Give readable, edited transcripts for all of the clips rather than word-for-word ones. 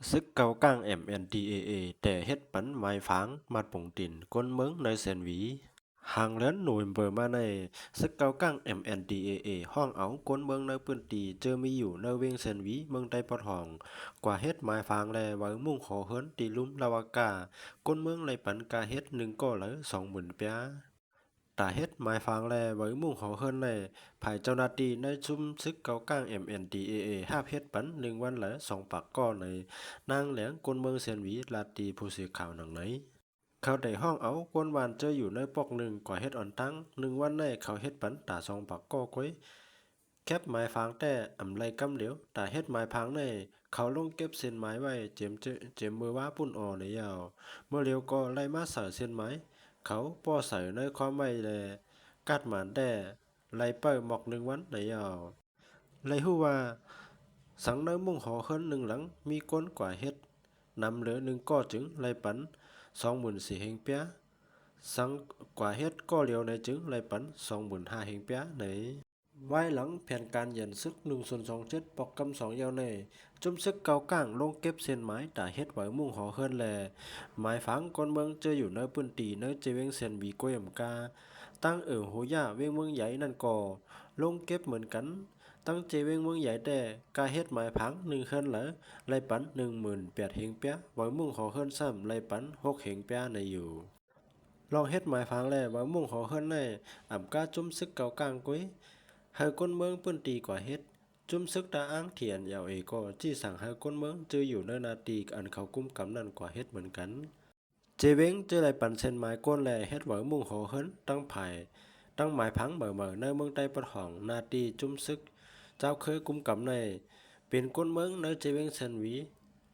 ซึกเกาก้าง MNDAA แต่เฮ็ดปันหมายฝางมาดป่งติ่นก้นเมืองในแสนหวีห่างเลือนหน่วยเบอร์มาในซึกเกาก้าง MNDAA ห้องเอาก้นเมืองในปืนตีเจอมีอยู่ในเวียงแสนหวีเมืองใต้ปอทองกว่าเฮ็ดหมายฝางแลไว้มุ่งขอเฮิรนตีลุ่มลาวากาก้นเมืองไรปันกาเฮ็ด1ก็เลย20,000เปียตาเฮ็ดหมายฝางแลไว้มุ่งขอเฮิรนในภายเจ้าหน้าที่ในชุมซึกเกาก้าง MNDAA หาบเฮ็ดปัน1วันละ2ปากก้อในนางแหลงกวนเมืองเซียนหวีลาตีผู้สื่อข่าวหนังไหนเขาได้ห้องเอากวนวานเจออยู่ในปอกหนึ่งกว่าเฮ็ดอ่อนตั้ง1วันในเขาเฮ็ดปันตา2ปากก้อก้อยแคบหมายฟางแต่อำไรกำเหลียวตาเฮ็ดหมายพังในเขาลงเก็บเส้นไม้ไว้เจมมือว่าปุ่นอ่อในยาวเมื่อเร็วก็ไล่มาใส่เส้นไม้เขาป้อใส่ในความไว้แลกัดหมานแต่ไล่เป้หมอก1วันในยาวไล่ฮู้ว่าสังในมุ่งหอเฮิรน1หลังมีก้นกว่าเฮ็ดนำเหลือ1ก้อจึงไล่ปัน24,000เฮงเปียสังกว่าเฮ็ดก้อเหลียวในจึงไล่ปัน25,000เฮงเปียในไว้หลังแผนการเย็นซึก1/27ปอกกำ2ยาวในจุ่มซึกเกาก้างลงเก็บเส้นไม้ตาเฮ็ดไว้มุ่งหอเฮิรนแลหมายฝังก้นเมืองเจออยู่ในปืนตีในเจเวงเซียนบีก้อยกาตั้งโหย่าเวียงเมืองใหญ่นั่นก่อลงเก็บเหมือนกันตั้งเจเวงเมืองใหญ่แต่กาเฮ็ดหมายพัง1เฮิรนเหลอไล่ปัน18,000เฮงเปียไว้มุ่งหอเฮิรนซ้ำไล่ปัน6เฮงเปียในอยู่ลองเฮ็ดหมายพังแลไว้มุ่งหอเฮิรนในอ่ำกาจุ่มซึกเกากลางกุ้ยให้ก้นเมืองปืนตีกว่าเฮ็ดจุ่มซึกตาอ้างเถียนยาวก็จี้สั่งให้ก้นเมืองจืออยู่ในนาตีอันเขากุมกำนั่นกว่าเฮ็ดเหมือนกันเจเวงเจอไล่ปันเส้นไม้ก้นแลเฮ็ดไว้มุ่งหอเฮิรนตั้งไผ่ตั้งหมายพังเมื่อในเมืองใต้ปะทองนาตีจุ่มซึกเจ้าเคยกุมกำในเป็นก้นเมืองในเจเวงเซนหวี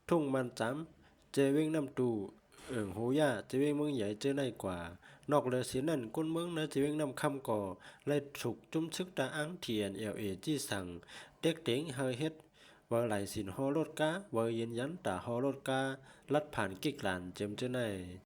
ทุ่งมันจำเจเวงน้ำตูโหย่าเจเวงเมืองใหญ่เจอในกว่านอกเลยสีนั่นก้นเมืองในเจเวงน้ำคำก่อไล่ฉุกจุ่มซึกตาอ้างเทียนจี้สั่งเด็กเต็งเฮยเฮ็ดว่าไหลสินฮอรถกาว่ายืนยันตาฮอรถกาลัดผ่านกิกหลานเจมเจอใน